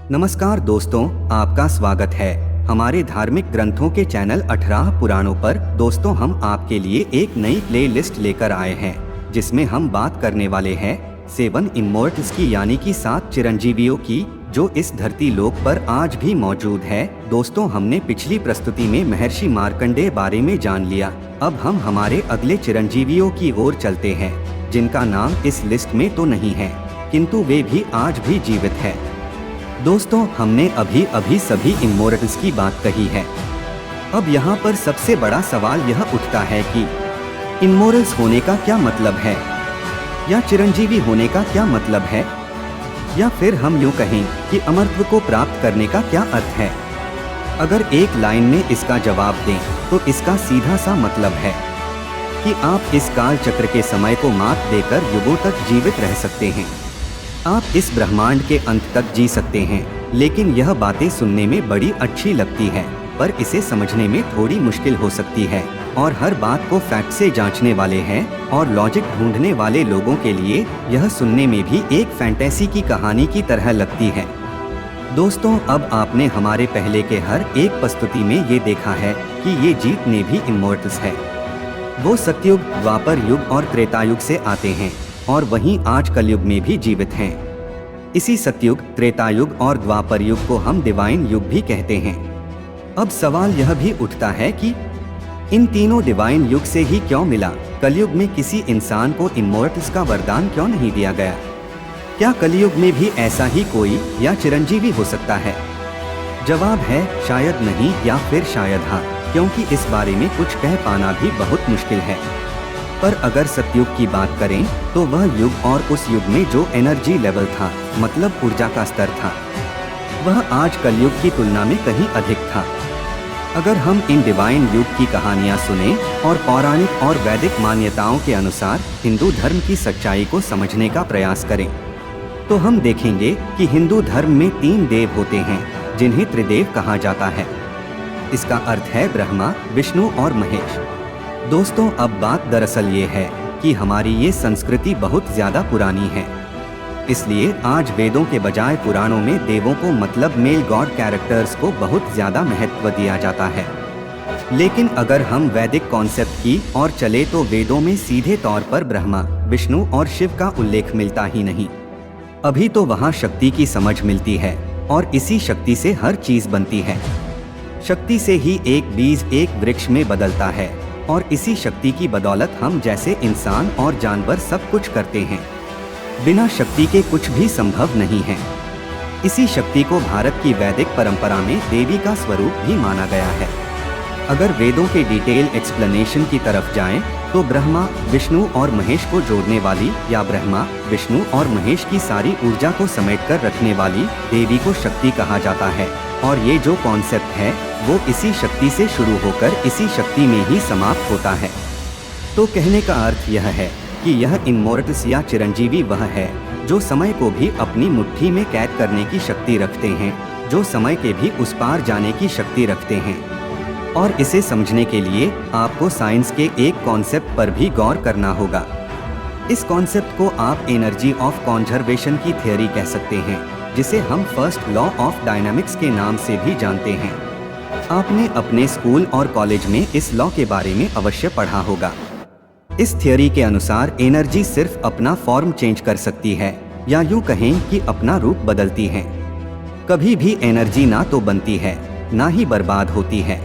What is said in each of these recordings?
नमस्कार दोस्तों, आपका स्वागत है हमारे धार्मिक ग्रंथों के चैनल 18 पुराणों पर। दोस्तों, हम आपके लिए एक नई प्लेलिस्ट लेकर आए हैं जिसमें हम बात करने वाले हैं 7 इमोर्टल्स की, यानी कि 7 चिरंजीवियों की, जो इस धरती लोक पर आज भी मौजूद है। दोस्तों, हमने पिछली प्रस्तुति में महर्षि मार्कंडेय बारे में जान लिया। अब हम हमारे अगले चिरंजीवियों की ओर चलते हैं, जिनका नाम इस लिस्ट में तो नहीं है, किंतु वे भी आज भी जीवित है। दोस्तों, हमने अभी सभी इमोर्टल्स की बात कही है। अब यहाँ पर सबसे बड़ा सवाल यह उठता है कि इमोर्टल्स होने का क्या मतलब है, या चिरंजीवी होने का क्या मतलब है, या फिर हम यूँ कहें कि अमरत्व को प्राप्त करने का क्या अर्थ है। अगर एक लाइन में इसका जवाब दें तो इसका सीधा सा मतलब है कि आप इस काल चक्र के समय को मात देकर युगों तक जीवित रह सकते हैं। आप इस ब्रह्मांड के अंत तक जी सकते हैं। लेकिन यह बातें सुनने में बड़ी अच्छी लगती है, पर इसे समझने में थोड़ी मुश्किल हो सकती है। और हर बात को फैक्ट से जांचने वाले हैं और लॉजिक ढूंढने वाले लोगों के लिए यह सुनने में भी एक फैंटेसी की कहानी की तरह लगती है। दोस्तों, अब आपने हमारे पहले के हर एक प्रस्तुति में ये देखा है कि ये जितने भी इमोर्टल्स है वो सतयुग, द्वापर युग और त्रेता युग से आते हैं, और वहीं आज कलयुग में भी जीवित हैं। इसी सतयुग, त्रेता युग और द्वापर युग को हम डिवाइन युग भी कहते हैं। अब सवाल यह भी उठता है कि इन तीनों डिवाइन युग से ही क्यों मिला? कलयुग में किसी इंसान को इमोर्टल्स का वरदान क्यों नहीं दिया गया? क्या कलयुग में भी ऐसा ही कोई या चिरंजीवी हो सकता है? जवाब है शायद नहीं, या फिर शायद हाँ, क्योंकि इस बारे में कुछ कह पाना भी बहुत मुश्किल है। पर अगर सतयुग की बात करें तो वह युग और उस युग में जो एनर्जी लेवल था, मतलब ऊर्जा का स्तर था, वह आज कलयुग की तुलना में कहीं अधिक था। अगर हम इन डिवाइन युग की कहानियां सुने और पौराणिक और वैदिक मान्यताओं के अनुसार हिंदू धर्म की सच्चाई को समझने का प्रयास करें तो हम देखेंगे कि हिंदू धर्म में 3 देव होते हैं जिन्हें त्रिदेव कहा जाता है। इसका अर्थ है ब्रह्मा, विष्णु और महेश। दोस्तों, अब बात दरअसल ये है कि हमारी ये संस्कृति बहुत ज्यादा पुरानी है, इसलिए आज वेदों के बजाय पुराणों में देवों को, मतलब मेल गॉड कैरेक्टर्स को बहुत ज्यादा महत्व दिया जाता है। लेकिन अगर हम वैदिक कॉन्सेप्ट की और चले तो वेदों में सीधे तौर पर ब्रह्मा, विष्णु और शिव का उल्लेख मिलता ही नहीं। अभी तो वहाँ शक्ति की समझ मिलती है, और इसी शक्ति से हर चीज बनती है। शक्ति से ही एक बीज एक वृक्ष में बदलता है, और इसी शक्ति की बदौलत हम जैसे इंसान और जानवर सब कुछ करते हैं। बिना शक्ति के कुछ भी संभव नहीं है। इसी शक्ति को भारत की वैदिक परंपरा में देवी का स्वरूप भी माना गया है। अगर वेदों के डिटेल एक्सप्लेनेशन की तरफ जाएं, तो ब्रह्मा, विष्णु और महेश को जोड़ने वाली, या ब्रह्मा, विष्णु और महेश की सारी ऊर्जा को समेटकर रखने वाली देवी को शक्ति कहा जाता है। और ये जो कॉन्सेप्ट है वो इसी शक्ति से शुरू होकर इसी शक्ति में ही समाप्त होता है। तो कहने का अर्थ यह है कि यह इमोर्टल्स या चिरंजीवी वह है जो समय को भी अपनी मुट्ठी में कैद करने की शक्ति रखते हैं, जो समय के भी उस पार जाने की शक्ति रखते हैं। और इसे समझने के लिए आपको साइंस के एक कॉन्सेप्ट पर भी गौर करना होगा। इस कॉन्सेप्ट को आप एनर्जी ऑफ कॉन्जर्वेशन की थ्योरी कह सकते हैं, जिसे हम फर्स्ट लॉ ऑफ डायनामिक्स के नाम से भी जानते हैं। आपने अपने स्कूल और कॉलेज में इस लॉ के बारे में अवश्य पढ़ा होगा। इस थ्योरी के अनुसार एनर्जी सिर्फ अपना फॉर्म चेंज कर सकती है, या यूं कहें कि अपना रूप बदलती है। कभी भी एनर्जी ना तो बनती है ना ही बर्बाद होती है।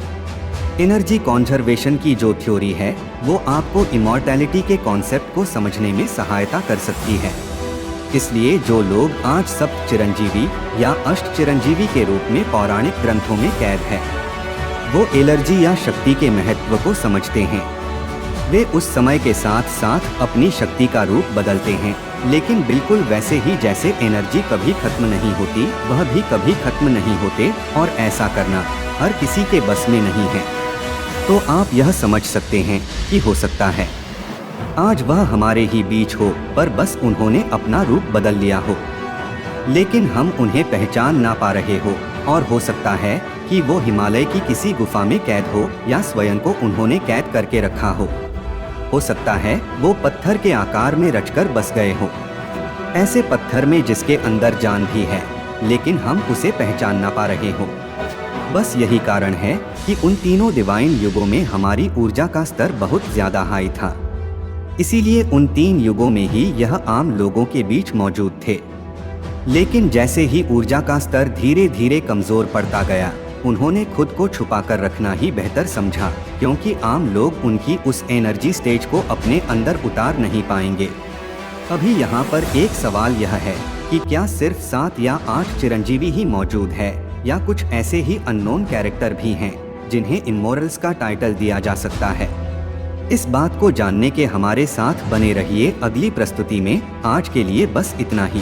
एनर्जी कॉन्जर्वेशन की जो थ्योरी है वो आपको इमॉर्टैलिटी के कॉन्सेप्ट को समझने में सहायता कर सकती है। इसलिए जो लोग आज सप्त चिरंजीवी या अष्ट चिरंजीवी के रूप में पौराणिक ग्रंथों में कैद है, वो एनर्जी या शक्ति के महत्व को समझते हैं। वे उस समय के साथ साथ अपनी शक्ति का रूप बदलते हैं, लेकिन बिल्कुल वैसे ही जैसे एनर्जी कभी खत्म नहीं होती, वह भी कभी खत्म नहीं होते, और ऐसा करना हर किसी के बस में नहीं है। तो आप यह समझ सकते हैं कि हो सकता है आज वह हमारे ही बीच हो, पर बस उन्होंने अपना रूप बदल लिया हो, लेकिन हम उन्हें पहचान ना पा रहे हो। और हो सकता है कि वो हिमालय की किसी गुफा में कैद हो, या स्वयं को उन्होंने कैद करके रखा हो सकता है वो पत्थर के आकार में रचकर बस गए हो, ऐसे पत्थर में जिसके अंदर जान भी है, लेकिन हम उसे पहचान ना पा रहे हो। बस यही कारण है कि उन तीनों डिवाइन युगों में हमारी ऊर्जा का स्तर बहुत ज्यादा हाई था। इसीलिए उन 3 युगों में ही यह आम लोगों के बीच मौजूद थे। लेकिन जैसे ही ऊर्जा का स्तर धीरे धीरे कमजोर पड़ता गया, उन्होंने खुद को छुपाकर रखना ही बेहतर समझा, क्योंकि आम लोग उनकी उस एनर्जी स्टेज को अपने अंदर उतार नहीं पाएंगे। अभी यहाँ पर एक सवाल यह है कि क्या सिर्फ 7 या 8 चिरंजीवी ही मौजूद है, या कुछ ऐसे ही अननोन कैरेक्टर भी हैं जिन्हें इमोरल्स का टाइटल दिया जा सकता है। इस बात को जानने के हमारे साथ बने रहिए अगली प्रस्तुति में। आज के लिए बस इतना ही।